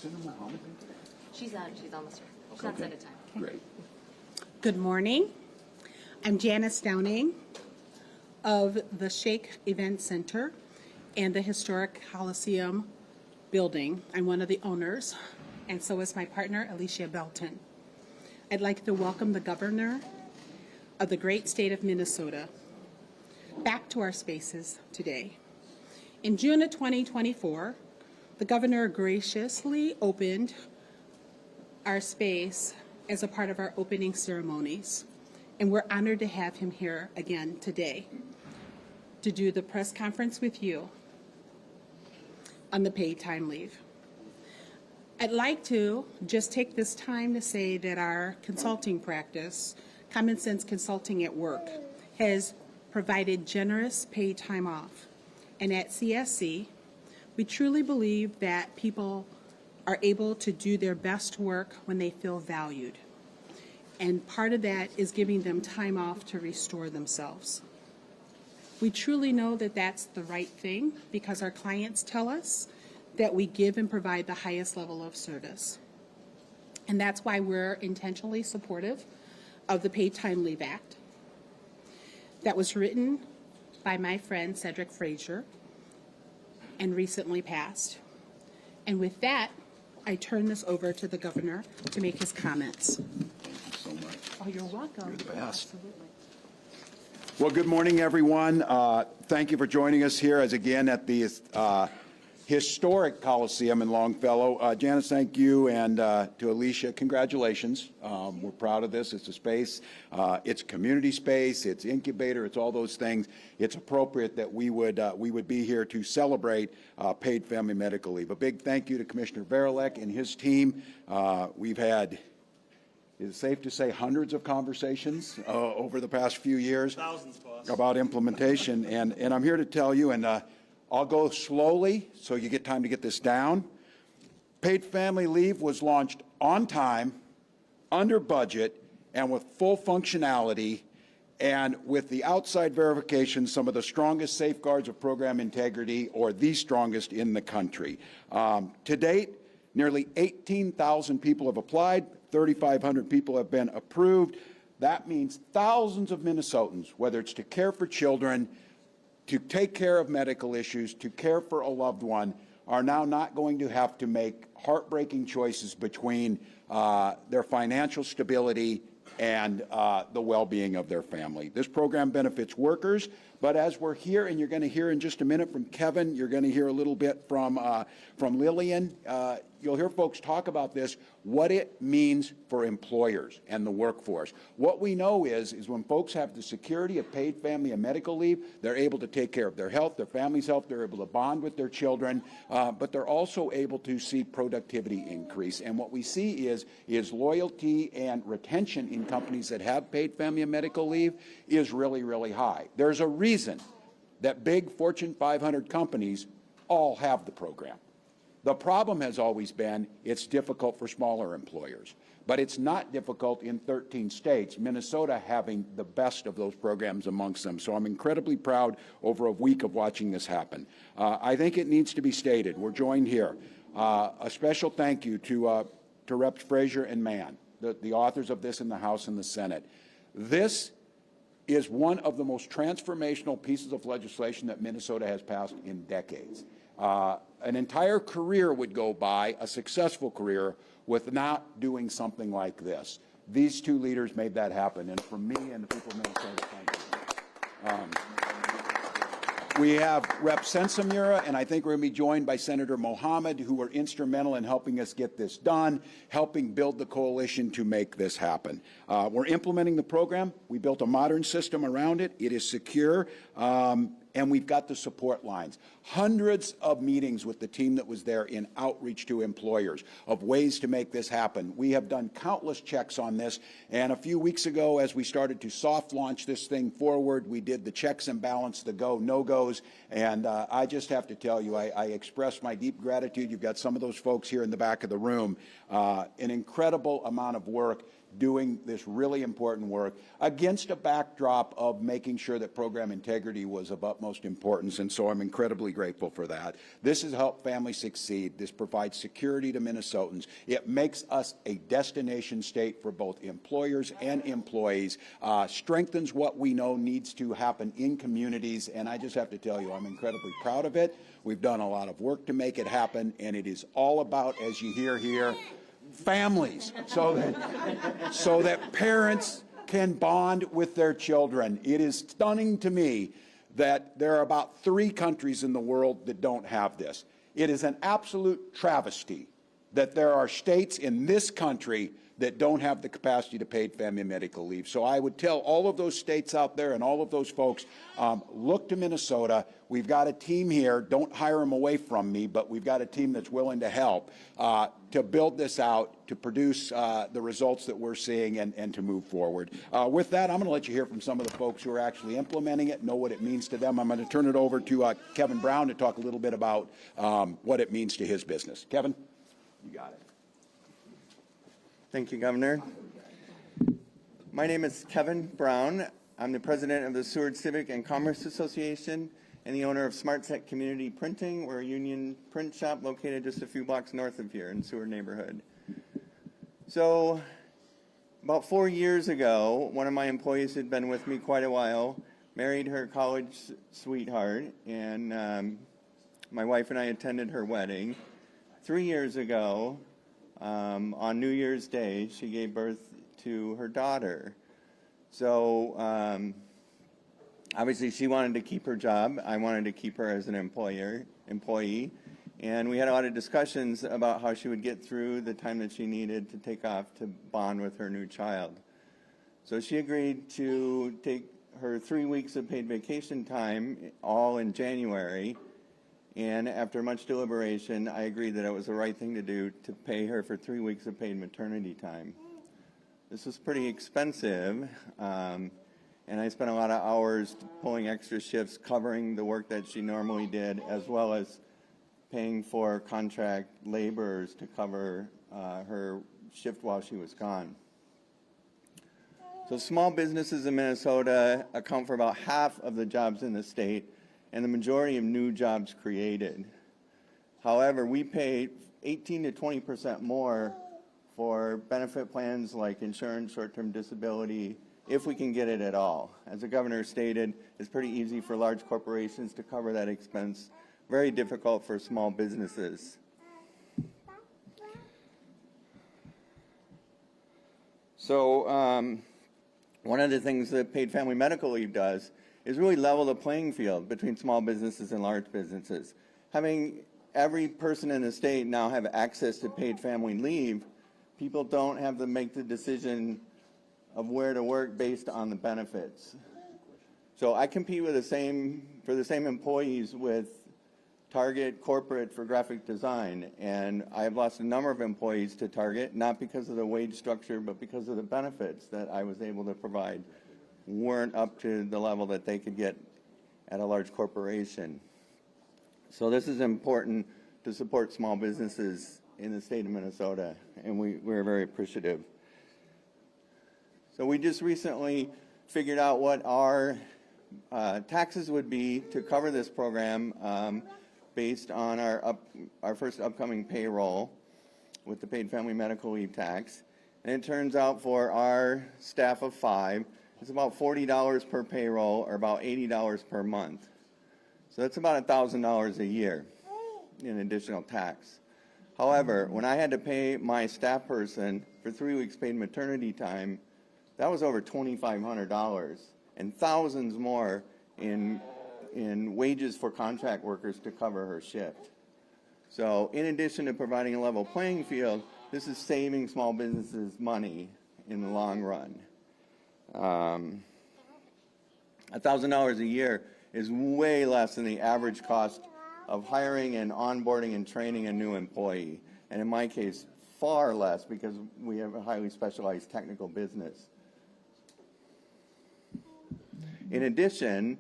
She's on the street. She's on set of time. Great. Good morning. I'm Janice Downing of the Shake Event Center and the Historic Coliseum building. I'm one of the owners, and so is my partner, Alicia Belton. I'd like to welcome the governor of the great state of Minnesota back to our spaces today. In June of 2024, the governor graciously opened our space as a part of our opening ceremonies, and we're honored to have him here again today to do the press conference with you on the paid time leave. I'd like to just take this time to say that our consulting practice, Common Sense Consulting at Work, has provided generous paid time off. And at CSC, we truly believe that people are able to do their best work when they feel valued. And part of that is giving them time off to restore themselves. We truly know that that's the right thing because our clients tell us that we give and provide the highest level of service. And that's why we're intentionally supportive of the Paid Time Leave Act that was written by my friend Cedric Frazier and recently passed. And with that, I turn this over to the governor to make his comments. Thank you so much. Oh, you're welcome. You're the best. Absolutely. Well, good morning, everyone. Thank you for joining us here as again at the historic Coliseum in Longfellow. Janice, thank you, and to Alicia, congratulations. We're proud of this. It's a space. It's community space. It's incubator. It's all those things. It's appropriate that we would be here to celebrate paid family medical leave. A big thank you to Commissioner Verilek and his team. We've had, is it safe to say, hundreds of conversations over the past few years about implementation, and I'm here to tell you, and I'll go slowly so you get time to get this down. Paid family leave was launched on time, under budget, and with full functionality, and with the outside verification, some of the strongest safeguards of program integrity, or the strongest in the country. To date, nearly 18,000 people have applied, 3,500 people have been approved. That means thousands of Minnesotans, whether it's to care for children, to take care of medical issues, to care for a loved one, are now not going to have to make heartbreaking choices between their financial stability and the well-being of their family. This program benefits workers, but as we're here, and you're going to hear in just a minute from Kevin, you're going to hear a little bit from Lillian. You'll hear folks talk about this, what it means for employers and the workforce. What we know is when folks have the security of paid family and medical leave, they're able to take care of their health, their family's health, they're able to bond with their children, but they're also able to see productivity increase. And what we see is loyalty and retention in companies that have paid family and medical leave is really, really high. There's a reason that big Fortune 500 companies all have the program. The problem has always been it's difficult for smaller employers, but it's not difficult in 13 states, Minnesota having the best of those programs amongst them. So I'm incredibly proud over a week of watching this happen. I think it needs to be stated, we're joined here. A special thank you to Reps Frazier and Mann, the authors of this in the House and the Senate. This is one of the most transformational pieces of legislation that Minnesota has passed in decades. An entire career would go by, a successful career, with not doing something like this. These two leaders made that happen, and from me and the people of Minnesota, thank you. We have Rep. Sensamura, and I think we're going to be joined by Senator Mohammed, who were instrumental in helping us get this done, helping build the coalition to make this happen. We're implementing the program. We built a modern system around it. It is secure. And we've got the support lines. Hundreds of meetings with the team that was there in outreach to employers of ways to make this happen. We have done countless checks on this, and a few weeks ago, as we started to soft launch this thing forward, we did the checks and balance, the go, no-goes, and I just have to tell you, I express my deep gratitude. You've got some of those folks here in the back of the room. An incredible amount of work doing this really important work against a backdrop of making sure that program integrity was of utmost importance, and so I'm incredibly grateful for that. This has helped families succeed. This provides security to Minnesotans. It makes us a destination state for both employers and employees, strengthens what we know needs to happen in communities, and I just have to tell you, I'm incredibly proud of it. We've done a lot of work to make it happen, and it is all about, as you hear here, families, so that parents can bond with their children. It is stunning to me that there are about 3 countries in the world that don't have this. It is an absolute travesty that there are states in this country that don't have the capacity to paid family medical leave. So I would tell all of those states out there and all of those folks, look to Minnesota. We've got a team here. Don't hire them away from me, but we've got a team that's willing to help to build this out, to produce the results that we're seeing, and to move forward. With that, I'm going to let you hear from some of the folks who are actually implementing it, know what it means to them. I'm going to turn it over to Kevin Brown to talk a little bit about what it means to his business. Kevin, you got it. Thank you, Governor. My name is Kevin Brown. I'm the president of the Seward Civic and Commerce Association and the owner of SmartSet Community Printing. We're a union print shop located just a few blocks north of here in Seward neighborhood. So about 4 years ago, one of my employees had been with me quite a while, married her college sweetheart, and my wife and I attended her wedding. 3 years ago, on New Year's Day, she gave birth to her daughter. So obviously she wanted to keep her job. I wanted to keep her as an employee. And we had a lot of discussions about how she would get through the time that she needed to take off to bond with her new child. So she agreed to take her 3 weeks of paid vacation time, all in January. And after much deliberation, I agreed that it was the right thing to do to pay her for 3 weeks of paid maternity time. This was pretty expensive, and I spent a lot of hours pulling extra shifts, covering the work that she normally did, as well as paying for contract laborers to cover her shift while she was gone. So small businesses in Minnesota account for about half of the jobs in the state and the majority of new jobs created. However, we pay 18 to 20% more for benefit plans like insurance, short-term disability, if we can get it at all. As the governor stated, it's pretty easy for large corporations to cover that expense, very difficult for small businesses. So one of the things that paid family medical leave does is really level the playing field between small businesses and large businesses. Having every person in the state now have access to paid family leave, people don't have to make the decision of where to work based on the benefits. So I compete with for the same employees with Target Corporate for graphic design, and I've lost a number of employees to Target, not because of the wage structure, but because of the benefits that I was able to provide weren't up to the level that they could get at a large corporation. So this is important to support small businesses in the state of Minnesota, and we're very appreciative. So we just recently figured out what our taxes would be to cover this program based on our first upcoming payroll with the paid family medical leave tax. And it turns out for our staff of 5, it's about $40 per payroll, or about $80 per month. So that's about $1,000 a year in additional tax. However, when I had to pay my staff person for 3 weeks paid maternity time, that was over $2,500, and thousands more in wages for contract workers to cover her shift. So in addition to providing a level playing field, this is saving small businesses money in the long run. $1,000 a year is way less than the average cost of hiring and onboarding and training a new employee. And in my case, far less, because we have a highly specialized technical business. In addition,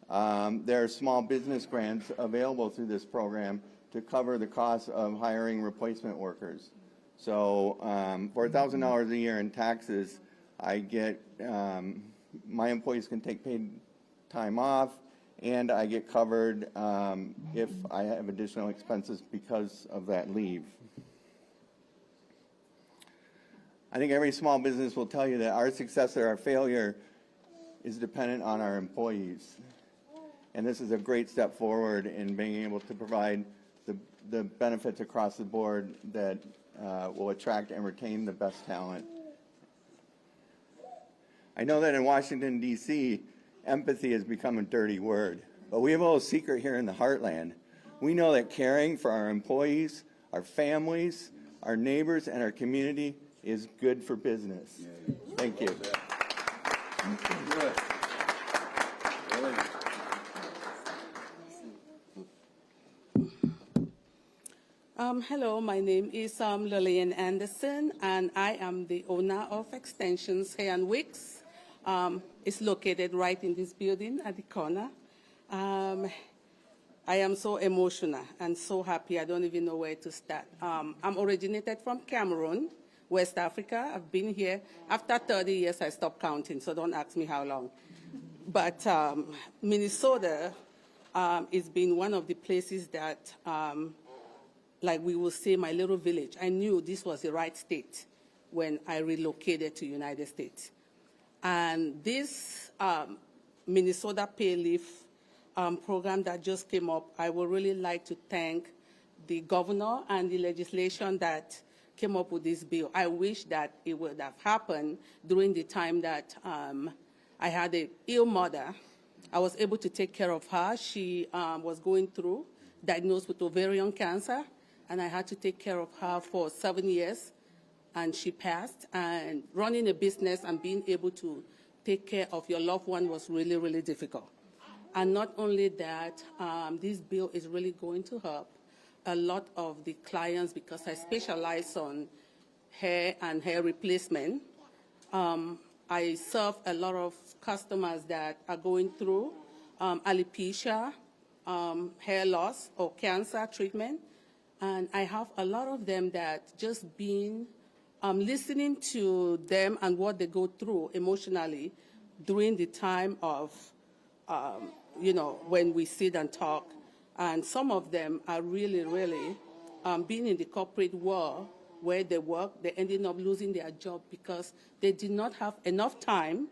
there are small business grants available through this program to cover the cost of hiring replacement workers. So for $1,000 a year in taxes, I get, my employees can take paid time off, and I get covered if I have additional expenses because of that leave. I think every small business will tell you that our success or our failure is dependent on our employees. And this is a great step forward in being able to provide the benefits across the board that will attract and retain the best talent. I know that in Washington, D.C., empathy has become a dirty word, but we have a little secret here in the heartland. We know that caring for our employees, our families, our neighbors, and our community is good for business. Thank you. Good. Hello, my name is Lillian Anderson, and I am the owner of Extensions Hair and Wigs. It's located right in this building at the corner. I am so emotional and so happy, I don't even know where to start. I'm originated from Cameroon, West Africa. I've been here. After 30 years, I stopped counting, so don't ask me how long. But Minnesota has been one of the places that like we will say, my little village. I knew this was the right state when I relocated to United States. And this Minnesota Pay Leave program that just came up, I would really like to thank the governor and the legislation that came up with this bill. I wish that it would have happened during the time that I had an ill mother. I was able to take care of her. She was going through, diagnosed with ovarian cancer, and I had to take care of her for 7 years, and she passed. And running a business and being able to take care of your loved one was really, really difficult. And not only that, this bill is really going to help a lot of the clients because I specialize on hair and hair replacement. I serve a lot of customers that are going through alopecia, hair loss, or cancer treatment. And I have a lot of them that just being listening to them and what they go through emotionally during the time of, when we sit and talk. And some of them are really, really being in the corporate world where they work, they ended up losing their job because they did not have enough time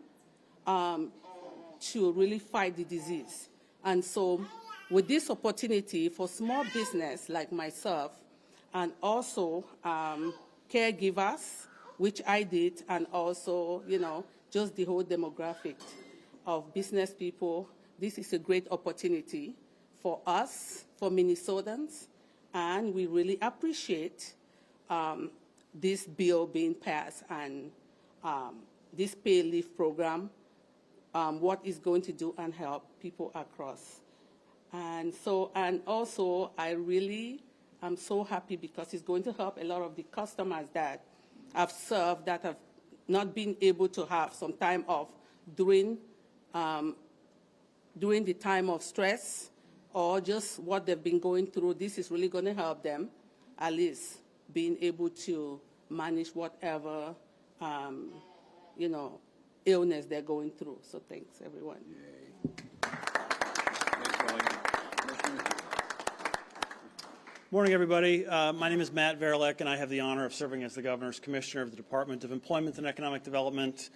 to really fight the disease. And so with this opportunity for small business like myself and also caregivers, which I did, and also, just the whole demographic of business people, this is a great opportunity for us, for Minnesotans, and we really appreciate this bill being passed and this pay leave program, what it's going to do and help people across. And also I really am so happy because it's going to help a lot of the customers that I've served that have not been able to have some time off during the time of stress or just what they've been going through. This is really going to help them at least being able to manage whatever, illness they're going through. So thanks, everyone. Morning, everybody. My name is Matt Verlek, and I have the honor of serving as the Governor's Commissioner of the Department of Employment and Economic Development.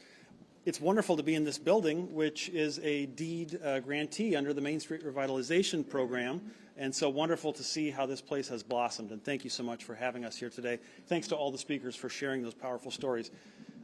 It's wonderful to be in this building, which is a deed grantee under the Main Street Revitalization Program, and so wonderful to see how this place has blossomed. And thank you so much for having us here today. Thanks to all the speakers for sharing those powerful stories.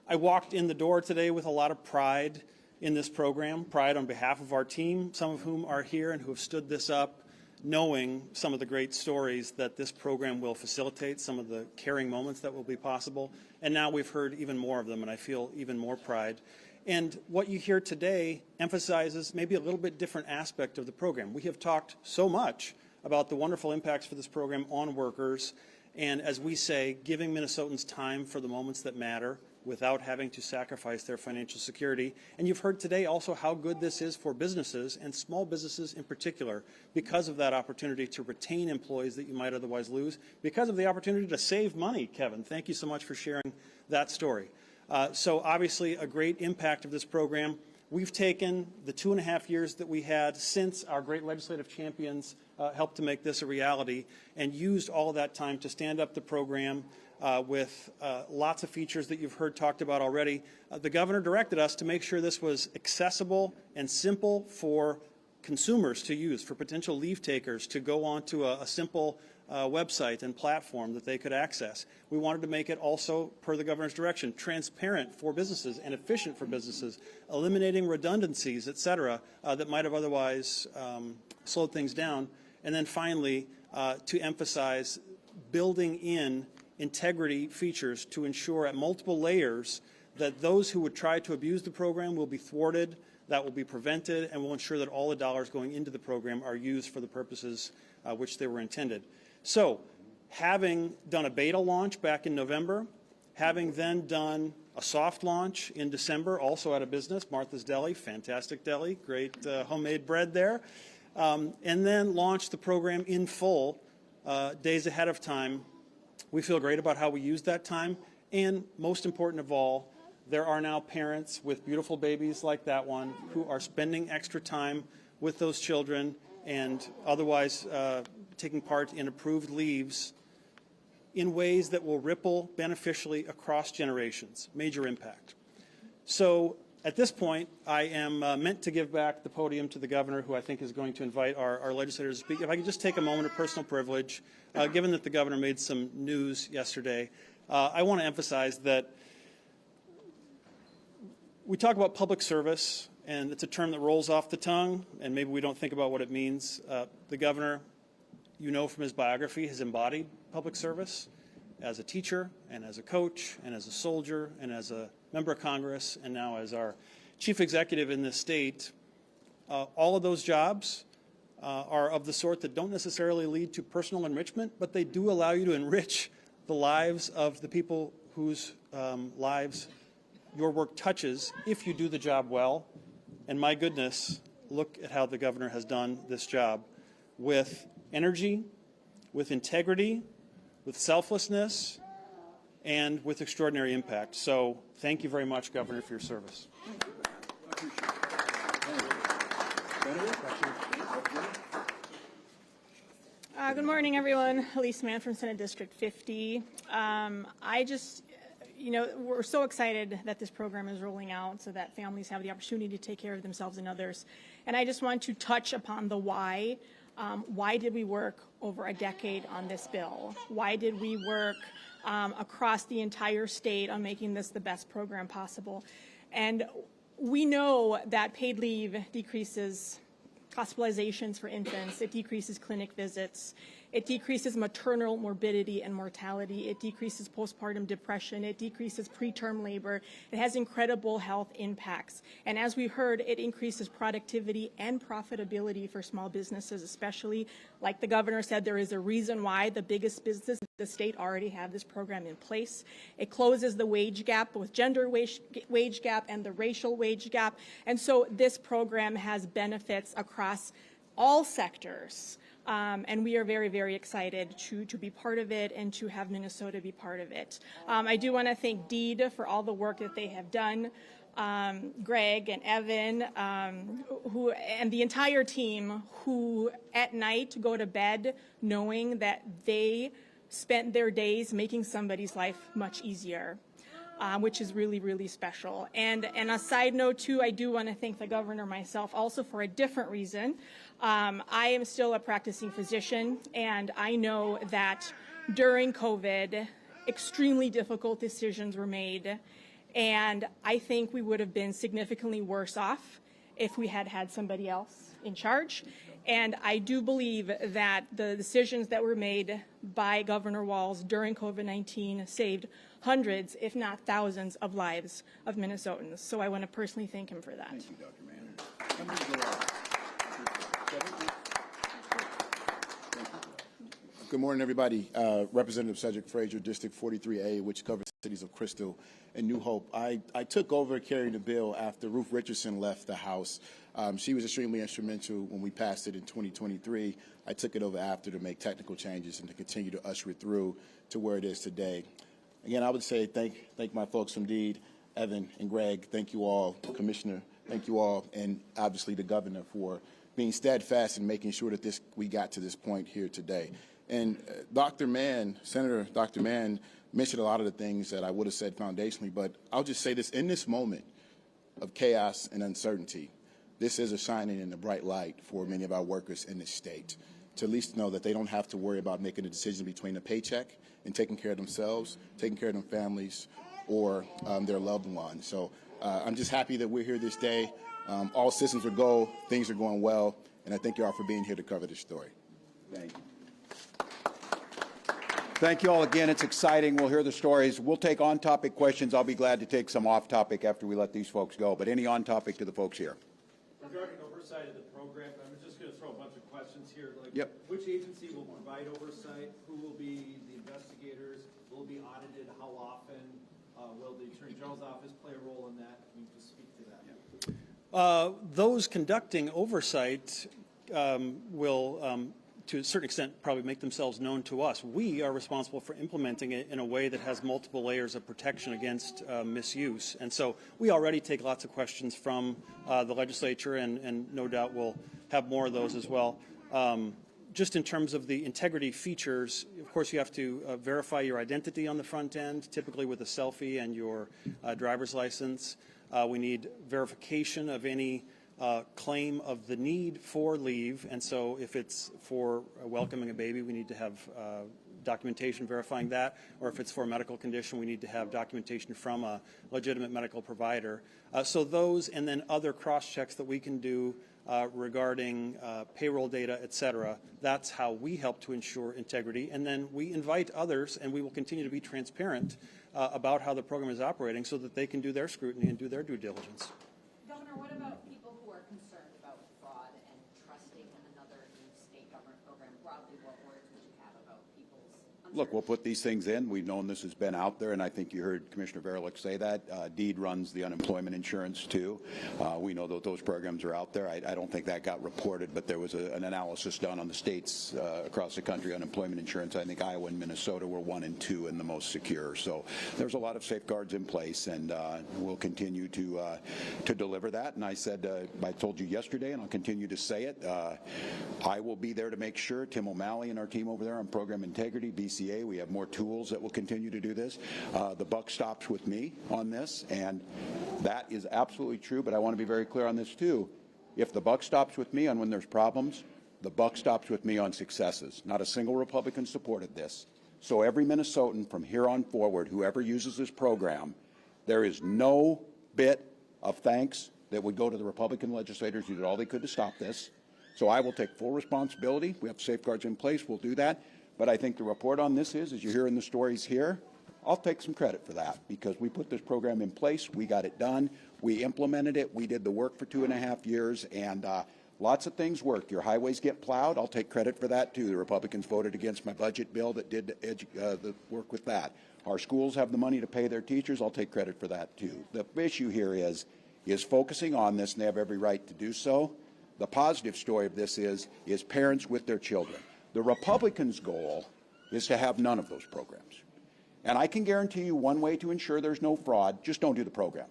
I walked in the door today with a lot of pride in this program, pride on behalf of our team, some of whom are here and who have stood this up, knowing some of the great stories that this program will facilitate, some of the caring moments that will be possible. And now we've heard even more of them, and I feel even more pride. And what you hear today emphasizes maybe a little bit different aspect of the program. We have talked so much about the wonderful impacts for this program on workers, and as we say, giving Minnesotans time for the moments that matter, without having to sacrifice their financial security. And you've heard today also how good this is for businesses, and small businesses in particular, because of that opportunity to retain employees that you might otherwise lose, because of the opportunity to save money. Kevin, thank you so much for sharing that story. So obviously a great impact of this program. We've taken the 2.5 years that we had since our great legislative champions helped to make this a reality, and used all of that time to stand up the program with lots of features that you've heard talked about already. The governor directed us to make sure this was accessible and simple for consumers to use, for potential leave takers to go onto a simple website and platform that they could access. We wanted to make it also, per the governor's direction, transparent for businesses and efficient for businesses, eliminating redundancies, et cetera, that might have otherwise slowed things down. And then finally, to emphasize building in integrity features to ensure at multiple layers that those who would try to abuse the program will be thwarted, that will be prevented, and will ensure that all the dollars going into the program are used for the purposes which they were intended. So, having done a beta launch back in November, having then done a soft launch in December, also at a business, Martha's Deli, fantastic deli, great homemade bread there, and then launched the program in full days ahead of time. We feel great about how we used that time, and most important of all, there are now parents with beautiful babies like that one who are spending extra time with those children and otherwise taking part in approved leaves in ways that will ripple beneficially across generations. Major impact. So at this point, I am meant to give back the podium to the governor, who I think is going to invite our legislators to speak. If I could just take a moment of personal privilege, given that the governor made some news yesterday, I want to emphasize that we talk about public service, and it's a term that rolls off the tongue, and maybe we don't think about what it means. The governor, you know from his biography, has embodied public service as a teacher and as a coach and as a soldier and as a member of Congress and now as our chief executive in this state. All of those jobs are of the sort that don't necessarily lead to personal enrichment, but they do allow you to enrich the lives of the people whose lives your work touches if you do the job well. And my goodness, look at how the governor has done this job with energy, with integrity, with selflessness, and with extraordinary impact. So thank you very much, Governor, for your service. Good morning, everyone. Elise Mann from Senate District 50. We're so excited that this program is rolling out so that families have the opportunity to take care of themselves and others. And I just want to touch upon the why. Why did we work over a decade on this bill? Why did we work across the entire state on making this the best program possible? And we know that paid leave decreases hospitalizations for infants, it decreases clinic visits, it decreases maternal morbidity and mortality, it decreases postpartum depression, it decreases preterm labor, it has incredible health impacts. And as we heard, it increases productivity and profitability for small businesses, especially. Like the governor said, there is a reason why the biggest businesses in the state already have this program in place. It closes the wage gap, both gender wage gap and the racial wage gap. And so this program has benefits across all sectors. And we are very, very excited to be part of it and to have Minnesota be part of it. I do want to thank DEED for all the work that they have done. Greg and Evan, and the entire team who at night go to bed knowing that they spent their days making somebody's life much easier. Which is really, really special. And a side note, too, I do want to thank the governor myself also for a different reason. I am still a practicing physician, and I know that during COVID, extremely difficult decisions were made, and I think we would have been significantly worse off if we had had somebody else in charge. And I do believe that the decisions that were made by Governor Walz during COVID-19 saved hundreds, if not thousands, of lives of Minnesotans. So I want to personally thank him for that. Thank you, Dr. Mann. Good morning, everybody. Representative Cedric Frazier, District 43A, which covers the cities of Crystal and New Hope. I took over carrying the bill after Ruth Richardson left the House. She was extremely instrumental when we passed it in 2023. I took it over after to make technical changes and to continue to usher it through to where it is today. Again, I would say thank my folks from DEED, Evan and Greg. Thank you all, Commissioner. Thank you all, and obviously the governor for being steadfast in making sure that we got to this point here today. And Senator Dr. Mann mentioned a lot of the things that I would have said foundationally, but I'll just say this: in this moment of chaos and uncertainty, this is a shining and a bright light for many of our workers in this state, to at least know that they don't have to worry about making a decision between a paycheck and taking care of themselves, taking care of their families, or their loved ones. So I'm just happy that we're here this day. All systems are go, things are going well, and I thank you all for being here to cover this story. Thank you. Thank you all again. It's exciting. We'll hear the stories. We'll take on-topic questions. I'll be glad to take some off-topic after we let these folks go. But any on-topic to the folks here? Regarding oversight of the program, I'm just going to throw a bunch of questions here. Like, yep. Which agency will provide oversight? Who will be the investigators? Will it be audited? How often? Will the Attorney General's office play a role in that? Can you just speak to that? Those conducting oversight will, to a certain extent, probably make themselves known to us. We are responsible for implementing it in a way that has multiple layers of protection against misuse. And so we already take lots of questions from the legislature, and no doubt we'll have more of those as well. Just in terms of the integrity features, of course, you have to verify your identity on the front end, typically with a selfie and your driver's license. We need verification of any claim of the need for leave, and so if it's for welcoming a baby, we need to have documentation verifying that, or if it's for a medical condition, we need to have documentation from a legitimate medical provider. So those, and then other cross-checks that we can do regarding payroll data, et cetera. That's how we help to ensure integrity, and then we invite others, and we will continue to be transparent about how the program is operating so that they can do their scrutiny and do their due diligence. Governor, what about people who are concerned about fraud and trusting in another state government program? Broadly, what words would you have about people's uncertainty? Look, we'll put these things in. We've known this has been out there, and I think you heard Commissioner Verlick say that. DEED runs the unemployment insurance, too. We know that those programs are out there. I don't think that got reported, but there was an analysis done on the states across the country, unemployment insurance. I think Iowa and Minnesota were 1 and 2 and the most secure. So there's a lot of safeguards in place, and we'll continue to deliver that. And I said, I told you yesterday, and I'll continue to say it, I will be there to make sure. Tim O'Malley and our team over there on program integrity, BCA, we have more tools that will continue to do this. The buck stops with me on this, and that is absolutely true, but I want to be very clear on this too. If the buck stops with me on when there's problems, the buck stops with me on successes. Not a single Republican supported this. So every Minnesotan from here on forward, whoever uses this program, there is no bit of thanks that would go to the Republican legislators who did all they could to stop this. So I will take full responsibility. We have safeguards in place. We'll do that. But I think the report on this is, as you hear in the stories here, I'll take some credit for that because we put this program in place. We got it done. We implemented it. We did the work for 2.5 years, and lots of things work. Your highways get plowed. I'll take credit for that, too. The Republicans voted against my budget bill that did the work with that. Our schools have the money to pay their teachers. I'll take credit for that, too. The issue here is focusing on this, and they have every right to do so. The positive story of this is parents with their children. The Republicans' goal is to have none of those programs. And I can guarantee you one way to ensure there's no fraud, just don't do the program.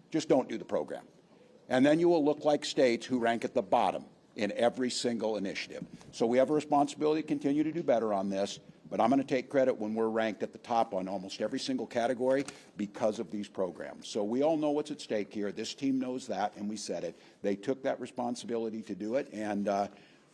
Just don't do the program. And then you will look like states who rank at the bottom in every single initiative. So we have a responsibility to continue to do better on this, but I'm going to take credit when we're ranked at the top on almost every single category because of these programs. So we all know what's at stake here. This team knows that, and we said it. They took that responsibility to do it, and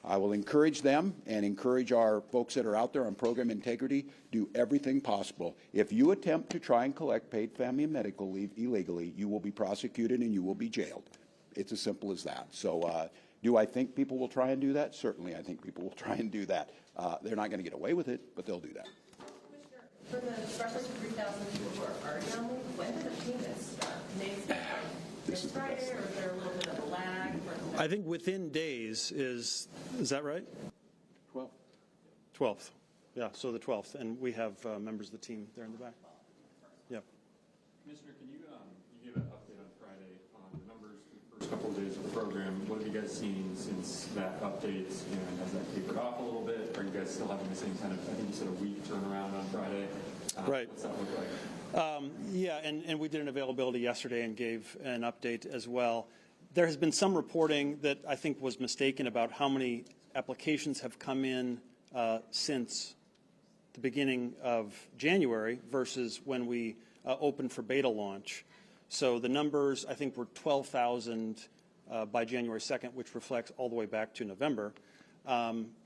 I will encourage them and encourage our folks that are out there on program integrity, do everything possible. If you attempt to try and collect paid family and medical leave illegally, you will be prosecuted and you will be jailed. It's as simple as that. So do I think people will try and do that? Certainly, I think people will try and do that. They're not going to get away with it, but they'll do that. Commissioner, for the roughly 3,000 people who are already on leave, when did the payments start? This Friday, or is there a little bit of a lag? I think within days is that right? 12th. 12th. Yeah, so the 12th, and we have members of the team there in the back. Yeah. Commissioner, can you gave an update on Friday on the numbers for the first couple of days of the program. What have you guys seen since that update, and has that tapered off a little bit? Are you guys still having the same kind of, I think you said a week turnaround on Friday? Right. What's that look like? Yeah, and we did an availability yesterday and gave an update as well. There has been some reporting that I think was mistaken about how many applications have come in since the beginning of January versus when we opened for beta launch. So the numbers, I think, were 12,000 by January 2nd, which reflects all the way back to November.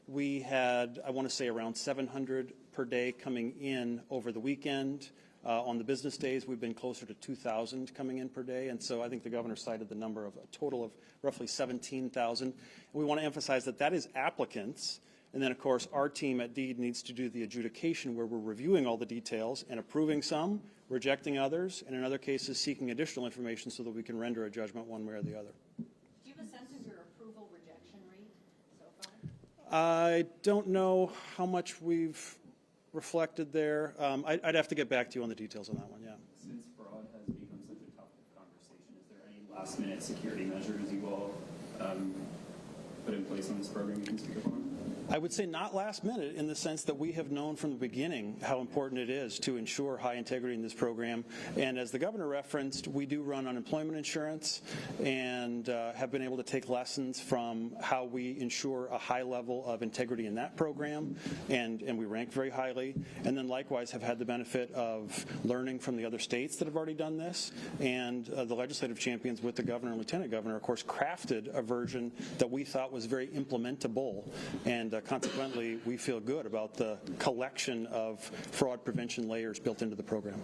We had, I want to say, around 700 per day coming in over the weekend. On the business days, we've been closer to 2,000 coming in per day. And so I think the governor cited the number of a total of roughly 17,000. We want to emphasize that that is applicants. And then, of course, our team at DEED needs to do the adjudication where we're reviewing all the details and approving some, rejecting others, and in other cases seeking additional information so that we can render a judgment one way or the other. Do you have a sense of your approval rejection rate so far? I don't know how much we've reflected there. I'd have to get back to you on the details on that one, yeah. Since fraud has become such a topic of conversation, is there any last-minute security measures you all put in place on this program you can speak upon? I would say not last minute in the sense that we have known from the beginning how important it is to ensure high integrity in this program. And as the governor referenced, we do run unemployment insurance and have been able to take lessons from how we ensure a high level of integrity in that program. And we rank very highly. And then likewise have had the benefit of learning from the other states that have already done this. And the legislative champions with the governor and lieutenant governor, of course, crafted a version that we thought was very implementable. And consequently, we feel good about the collection of fraud prevention layers built into the program.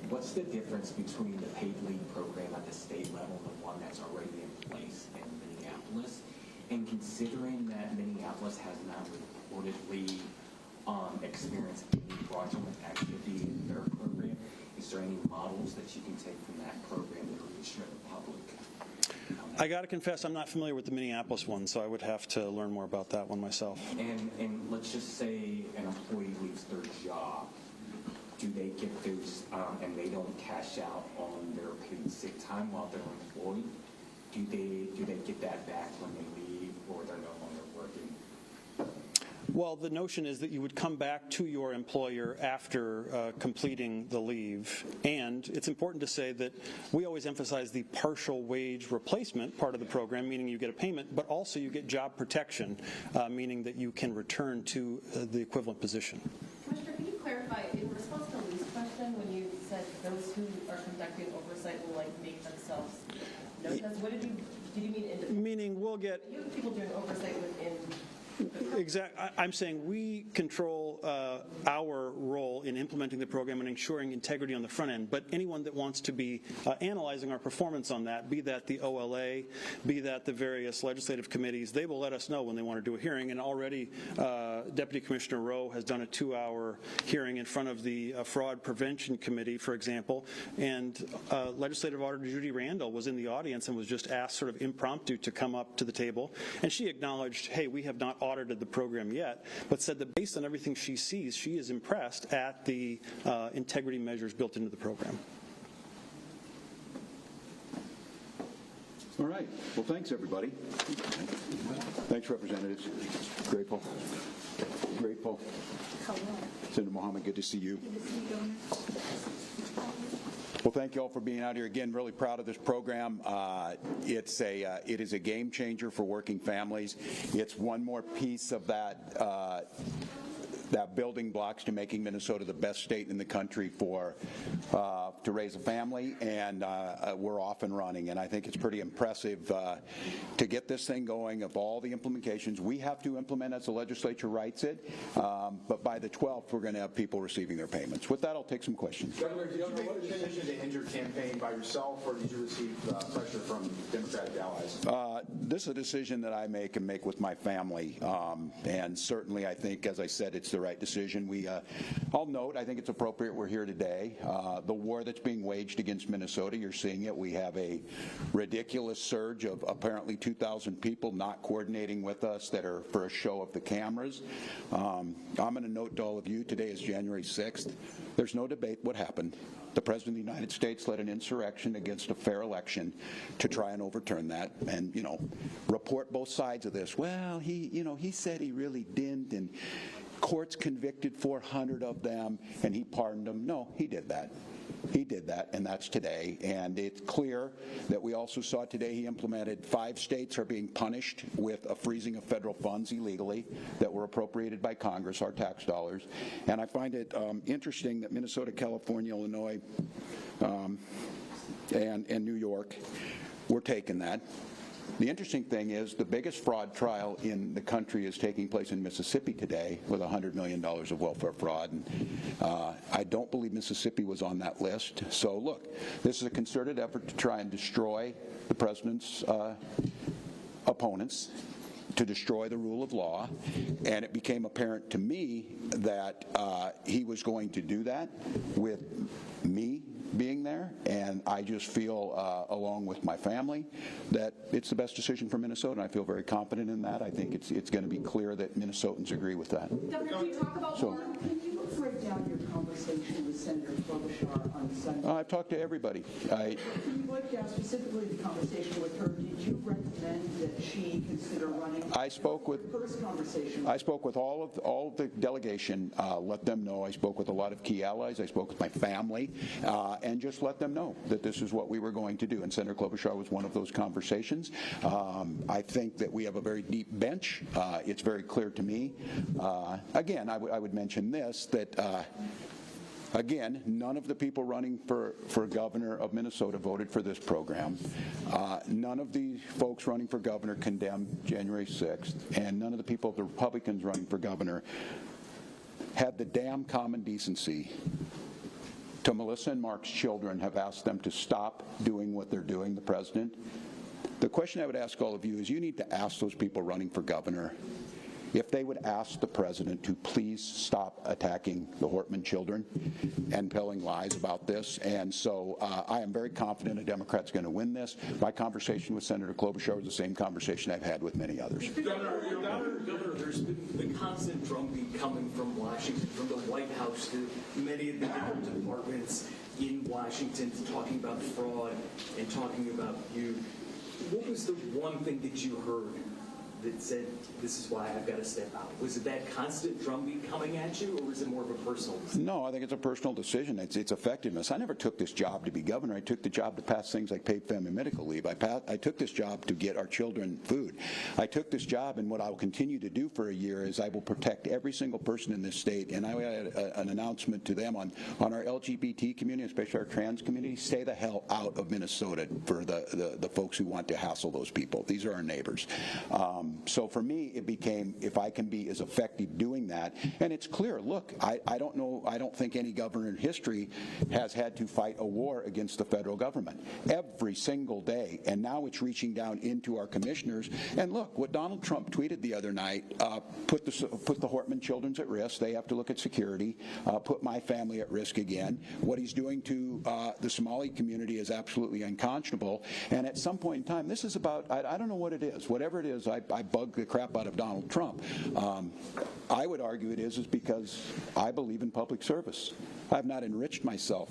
What's the difference between the paid leave program at the state level and the one that's already in place in Minneapolis? And considering that Minneapolis has not reportedly experienced any fraudulent activity in their program, is there any models that you can take from that program that would assure the public? I got to confess, I'm not familiar with the Minneapolis one, so I would have to learn more about that one myself. And let's just say an employee leaves their job. Do they get those, and they don't cash out on their paid sick time while they're employed? Do they get that back when they leave, or they're no longer working? Well, the notion is that you would come back to your employer after completing the leave. And it's important to say that we always emphasize the partial wage replacement part of the program, meaning you get a payment, but also you get job protection, meaning that you can return to the equivalent position. Commissioner, can you clarify, in response to Lee's question, when you said those who are conducting oversight will make themselves notice, what did you mean independent? Meaning we'll get... You have people doing oversight within... Exactly. I'm saying we control our role in implementing the program and ensuring integrity on the front end. But anyone that wants to be analyzing our performance on that, be that the OLA, be that the various legislative committees, they will let us know when they want to do a hearing. And already Deputy Commissioner Rowe has done a 2-hour hearing in front of the Fraud Prevention Committee, for example. And Legislative Auditor Judy Randall was in the audience and was just asked sort of impromptu to come up to the table. And she acknowledged, hey, we have not audited the program yet, but said that based on everything she sees, she is impressed at the integrity measures built into the program. All right. Well, thanks, everybody. Thanks, representatives. Grateful. Grateful. Senator Mohammed, good to see you. Well, thank you all for being out here. Again, really proud of this program. It is a game changer for working families. It's one more piece of that building blocks to making Minnesota the best state in the country for to raise a family, and we're off and running. And I think it's pretty impressive to get this thing going. Of all the implementations we have to implement as the legislature writes it, but by the 12th, we're going to have people receiving their payments. With that, I'll take some questions. Governor, did you make the decision to end your campaign by yourself, or did you receive pressure from Democratic allies? This is a decision that I make and make with my family, and certainly I think, as I said, it's the right decision. I'll note, I think it's appropriate we're here today. The war that's being waged against Minnesota, you're seeing it. We have a ridiculous surge of apparently 2,000 people not coordinating with us that are for a show of the cameras. I'm going to note to all of you, today is January 6th. There's no debate what happened. The President of the United States led an insurrection against a fair election to try and overturn that and, report both sides of this. Well, he said he really didn't, and courts convicted 400 of them, and he pardoned them. No, he did that. He did that, and that's today. And it's clear that we also saw today he implemented 5 states are being punished with a freezing of federal funds illegally that were appropriated by Congress, our tax dollars. And I find it interesting that Minnesota, California, Illinois, and New York were taking that. The interesting thing is the biggest fraud trial in the country is taking place in Mississippi today with $100 million of welfare fraud. And, I don't believe Mississippi was on that list. So look, this is a concerted effort to try and destroy the president's opponents, to destroy the rule of law, and it became apparent to me that he was going to do that with me being there, and I just feel, along with my family, that it's the best decision for Minnesota, and I feel very confident in that. I think it's going to be clear that Minnesotans agree with that. Governor, can you talk about Can you break down your conversation with Senator Klobuchar on Sunday? I've talked to everybody. Can you break down specifically the conversation with her? Did you recommend that she consider running? I spoke with first conversation. I spoke with all of the delegation. Let them know. I spoke with a lot of key allies. I spoke with my family, and just let them know that this is what we were going to do. And Senator Klobuchar was one of those conversations. I think that we have a very deep bench. It's very clear to me. Again, I would mention this, that again, none of the people running for governor of Minnesota voted for this program. None of the folks running for governor condemned January 6th, and none of the people, the Republicans running for governor, had the damn common decency to Melissa and Mark's children, have asked them to stop doing what they're doing, the president. The question I would ask all of you is, you need to ask those people running for governor if they would ask the president to please stop attacking the Hortman children and telling lies about this. And so I am very confident a Democrat's going to win this. My conversation with Senator Klobuchar was the same conversation I've had with many others. Governor, there's been the constant drumbeat coming from Washington, from the White House to many of the different departments in Washington, talking about fraud and talking about you. What was the one thing that you heard that said, this is why I've got to step out? Was it that constant drumbeat coming at you, or was it more of a personal decision? No, I think it's a personal decision. It's effectiveness. I never took this job to be governor. I took the job to pass things like paid family medical leave. I took this job to get our children food. I took this job, and what I will continue to do for a year is I will protect every single person in this state, and I had an announcement to them on our LGBT community, especially our trans community. Stay the hell out of Minnesota for the folks who want to hassle those people. These are our neighbors. So for me, it became, if I can be as effective doing that, and it's clear, look, I don't think any governor in history has had to fight a war against the federal government every single day, and now it's reaching down into our commissioners. And look, what Donald Trump tweeted the other night put the Hortman children at risk. They have to look at security, put my family at risk again. What he's doing to the Somali community is absolutely unconscionable. And at some point in time, this is about, I don't know what it is. Whatever it is, I bug the crap out of Donald Trump. I would argue it is because I believe in public service. I've not enriched myself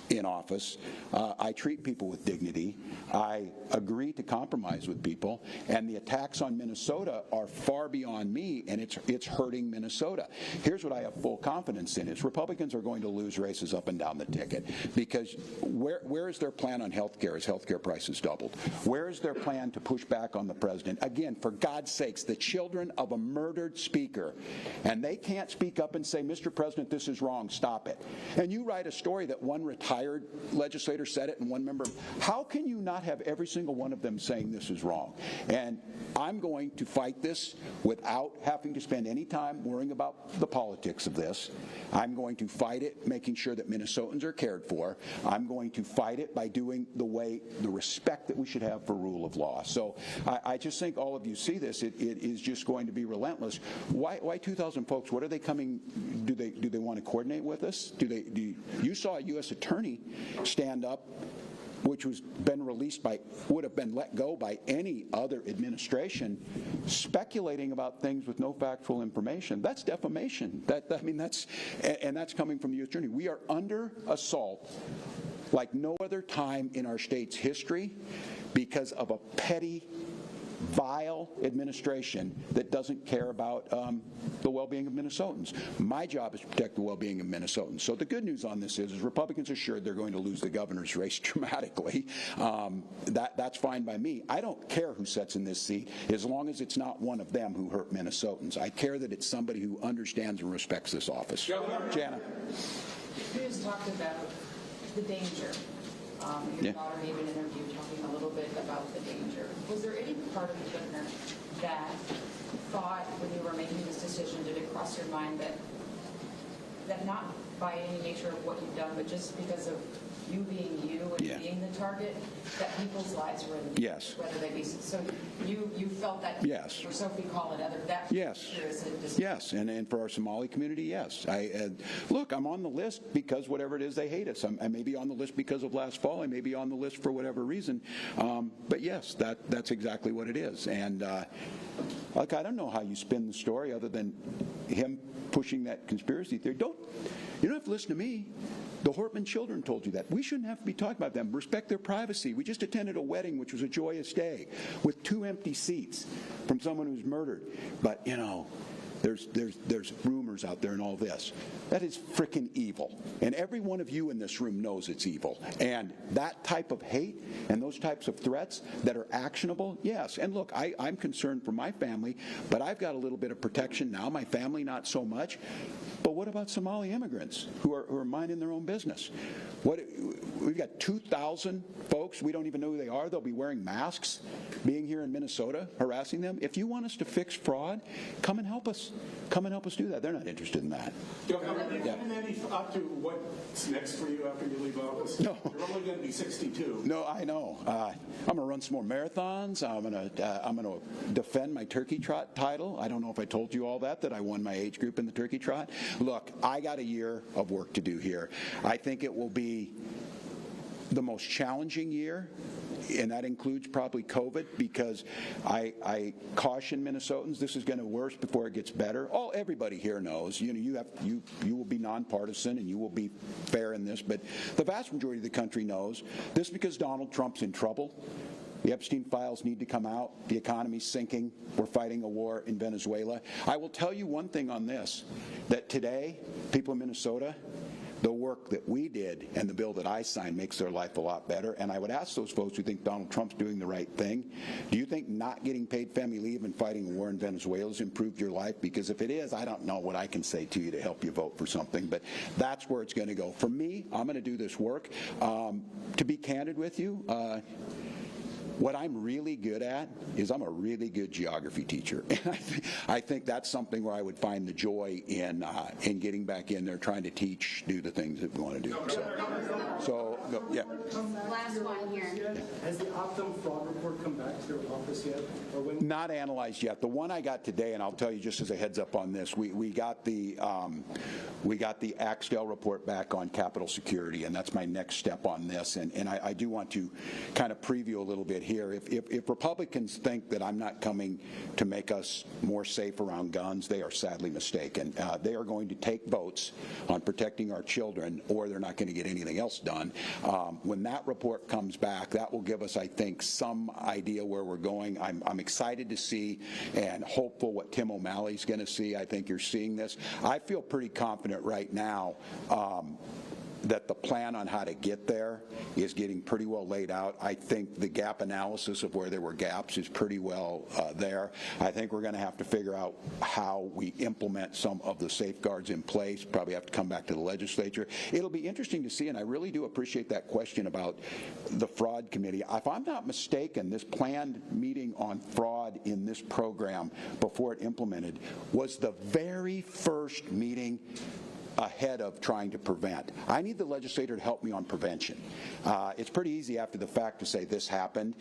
in office. I treat people with dignity. I agree to compromise with people. And the attacks on Minnesota are far beyond me, and it's hurting Minnesota. Here's what I have full confidence in, is Republicans are going to lose races up and down the ticket, because where is their plan on health care as health care prices doubled? Where is their plan to push back on the president? Again, for God's sakes, the children of a murdered speaker, and they can't speak up and say, Mr. President, this is wrong, stop it. And you write a story that one retired legislator said it and one member, how can you not have every single one of them saying this is wrong? And I'm going to fight this without having to spend any time worrying about the politics of this. I'm going to fight it making sure that Minnesotans are cared for. I'm going to fight it by doing the respect that we should have for rule of law. So I just think all of you see this, it is just going to be relentless. Why 2,000 folks? What are they coming? Do they want to coordinate with us? You saw a U.S. attorney stand up, which would have been let go by any other administration, speculating about things with no factual information. That's defamation. That's coming from the U.S. attorney. We are under assault like no other time in our state's history because of a petty, vile administration that doesn't care about the well-being of Minnesotans. My job is to protect the well-being of Minnesotans. So the good news on this is Republicans are sure they're going to lose the governor's race dramatically. That's fine by me. I don't care who sits in this seat as long as it's not one of them who hurt Minnesotans. I care that it's somebody who understands and respects this office. Jana. You just talked about the danger. Your daughter made an interview talking a little bit about the danger. Was there any part of the governor that thought when you were making this decision, did it cross your mind that not by any nature of what you've done, but just because of you being you and being the target, that people's lives were in danger? Yes. Whether they be so, you felt that. Yes. For Sophie call it other. That. Yes. Yes, and for our Somali community, yes. Look, I'm on the list because whatever it is, they hate us. I may be on the list because of last fall. I may be on the list for whatever reason. But yes, that's exactly what it is. And look, I don't know how you spin the story other than him pushing that conspiracy theory. You don't have to listen to me. The Hortman children told you that. We shouldn't have to be talking about them. Respect their privacy. We just attended a wedding, which was a joyous day, with 2 empty seats from someone who was murdered. But, there's rumors out there and all this. That is frickin' evil. And every one of you in this room knows it's evil. And that type of hate and those types of threats that are actionable, yes. And look, I'm concerned for my family, but I've got a little bit of protection now. My family, not so much. But what about Somali immigrants who are minding their own business? We've got 2,000 folks. We don't even know who they are. They'll be wearing masks, being here in Minnesota, harassing them. If you want us to fix fraud, come and help us. Come and help us do that. They're not interested in that. Have you given any thought to what's next for you after you leave office? No. You're only going to be 62. No, I know. I'm going to run some more marathons. I'm going to defend my turkey trot title. I don't know if I told you all that I won my age group in the turkey trot. Look, I got a year of work to do here. I think it will be the most challenging year, and that includes probably COVID, because I caution Minnesotans, this is going to worse before it gets better. Everybody here knows, you will be nonpartisan and you will be fair in this, but the vast majority of the country knows this because Donald Trump's in trouble. The Epstein files need to come out. The economy's sinking. We're fighting a war in Venezuela. I will tell you one thing on this, that today, people in Minnesota, the work that we did and the bill that I signed makes their life a lot better. And I would ask those folks who think Donald Trump's doing the right thing, do you think not getting paid family leave and fighting a war in Venezuela has improved your life? Because if it is, I don't know what I can say to you to help you vote for something. But that's where it's going to go. For me, I'm going to do this work. To be candid with you, what I'm really good at is I'm a really good geography teacher. And I think that's something where I would find the joy in getting back in there, trying to teach, do the things that we want to do. So yeah. Last one here. Has the Optum fraud report come back to your office yet? Or when? Not analyzed yet. The one I got today, and I'll tell you just as a heads up on this, we got the Axtell report back on Capitol Security, and that's my next step on this. And I do want to kind of preview a little bit here. If Republicans think that I'm not coming to make us more safe around guns, they are sadly mistaken. They are going to take votes on protecting our children, or they're not going to get anything else done. When that report comes back, that will give us, I think, some idea where we're going. I'm excited to see and hopeful what Tim O'Malley's going to see. I think you're seeing this. I feel pretty confident right now that the plan on how to get there is getting pretty well laid out. I think the gap analysis of where there were gaps is pretty well there. I think we're going to have to figure out how we implement some of the safeguards in place, probably have to come back to the legislature. It'll be interesting to see, and I really do appreciate that question about the fraud committee. If I'm not mistaken, this planned meeting on fraud in this program before it implemented was the very first meeting ahead of trying to prevent. I need the legislator to help me on prevention. It's pretty easy after the fact to say this happened.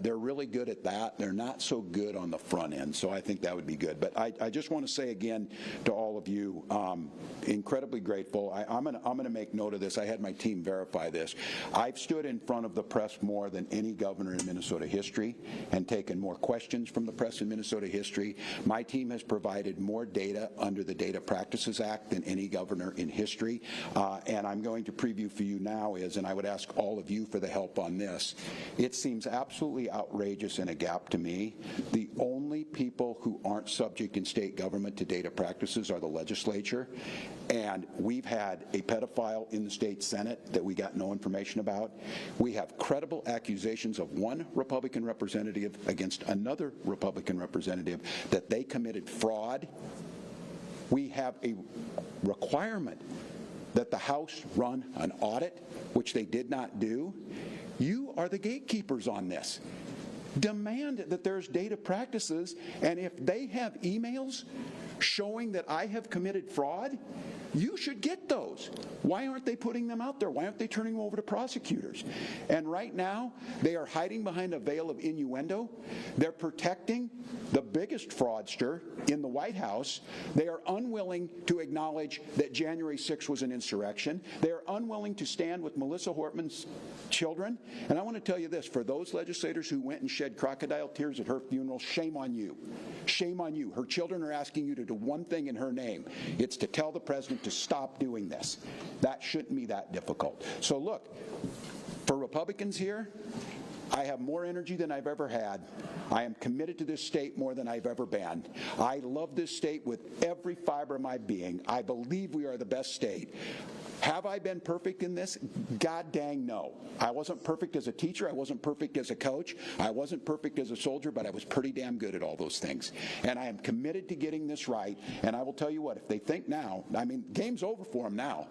They're really good at that. They're not so good on the front end, so I think that would be good. But I just want to say again to all of you, incredibly grateful. I'm going to make note of this. I had my team verify this. I've stood in front of the press more than any governor in Minnesota history and taken more questions from the press in Minnesota history. My team has provided more data under the Data Practices Act than any governor in history. And I'm going to preview for you now and I would ask all of you for the help on this. It seems absolutely outrageous and a gap to me. The only people who aren't subject in state government to data practices are the legislature. And we've had a pedophile in the state Senate that we got no information about. We have credible accusations of one Republican representative against another Republican representative that they committed fraud. We have a requirement that the House run an audit, which they did not do. You are the gatekeepers on this. Demand that there's data practices, and if they have emails showing that I have committed fraud, you should get those. Why aren't they putting them out there? Why aren't they turning them over to prosecutors? And right now, they are hiding behind a veil of innuendo. They're protecting the biggest fraudster in the White House. They are unwilling to acknowledge that January 6th was an insurrection. They are unwilling to stand with Melissa Hortman's children. And I want to tell you this, for those legislators who went and shed crocodile tears at her funeral, shame on you. Shame on you. Her children are asking you to do one thing in her name. It's to tell the president to stop doing this. That shouldn't be that difficult. So look, for Republicans here, I have more energy than I've ever had. I am committed to this state more than I've ever been. I love this state with every fiber of my being. I believe we are the best state. Have I been perfect in this? God dang no. I wasn't perfect as a teacher. I wasn't perfect as a coach. I wasn't perfect as a soldier, but I was pretty damn good at all those things. And I am committed to getting this right. And I will tell you what, if they think now, I mean, game's over for them now.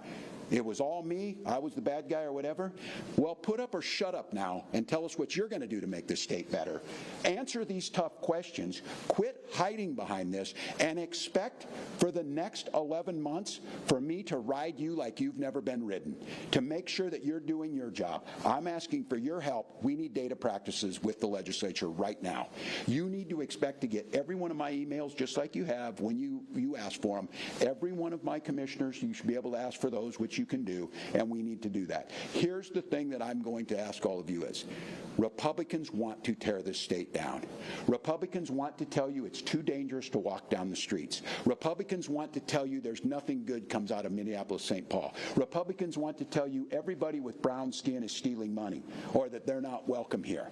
It was all me, I was the bad guy or whatever. Well, put up or shut up now and tell us what you're going to do to make this state better. Answer these tough questions, quit hiding behind this, and expect for the next 11 months for me to ride you like you've never been ridden, to make sure that you're doing your job. I'm asking for your help. We need data practices with the legislature right now. You need to expect to get every one of my emails just like you have when you ask for them. Every one of my commissioners, you should be able to ask for those, which you can do, and we need to do that. Here's the thing that I'm going to ask all of you is, Republicans want to tear this state down. Republicans want to tell you it's too dangerous to walk down the streets. Republicans want to tell you there's nothing good comes out of Minneapolis-St. Paul. Republicans want to tell you everybody with brown skin is stealing money or that they're not welcome here.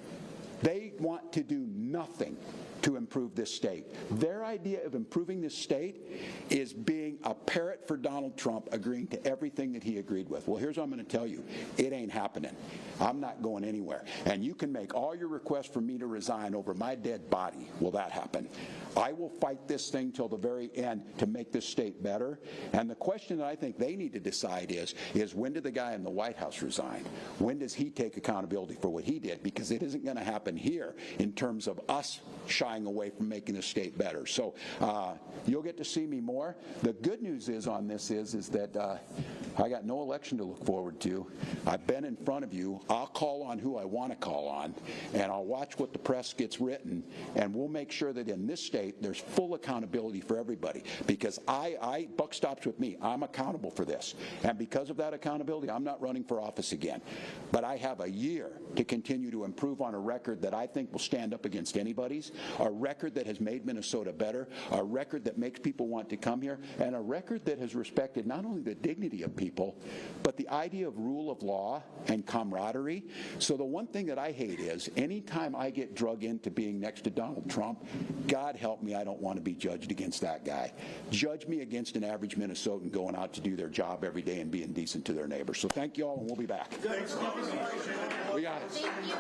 They want to do nothing to improve this state. Their idea of improving this state is being a parrot for Donald Trump, agreeing to everything that he agreed with. Well, here's what I'm going to tell you. It ain't happening. I'm not going anywhere. And you can make all your requests for me to resign over my dead body. Will that happen? I will fight this thing till the very end to make this state better. And the question that I think they need to decide is when did the guy in the White House resign? When does he take accountability for what he did? Because it isn't going to happen here in terms of us shying away from making the state better. So you'll get to see me more. The good news is on this is that I got no election to look forward to. I've been in front of you. I'll call on who I want to call on, and I'll watch what the press gets written, and we'll make sure that in this state there's full accountability for everybody, because buck stops with me. I'm accountable for this, and because of that accountability, I'm not running for office again. But I have a year to continue to improve on a record that I think will stand up against anybody's, a record that has made Minnesota better, a record that makes people want to come here, and a record that has respected not only the dignity of people, but the idea of rule of law and camaraderie. So the one thing that I hate is anytime I get drug into being next to Donald Trump, God help me, I don't want to be judged against that guy. Judge me against an average Minnesotan going out to do their job every day and being decent to their neighbors. So thank you all, and we'll be back. Thanks. We got it. Thank you.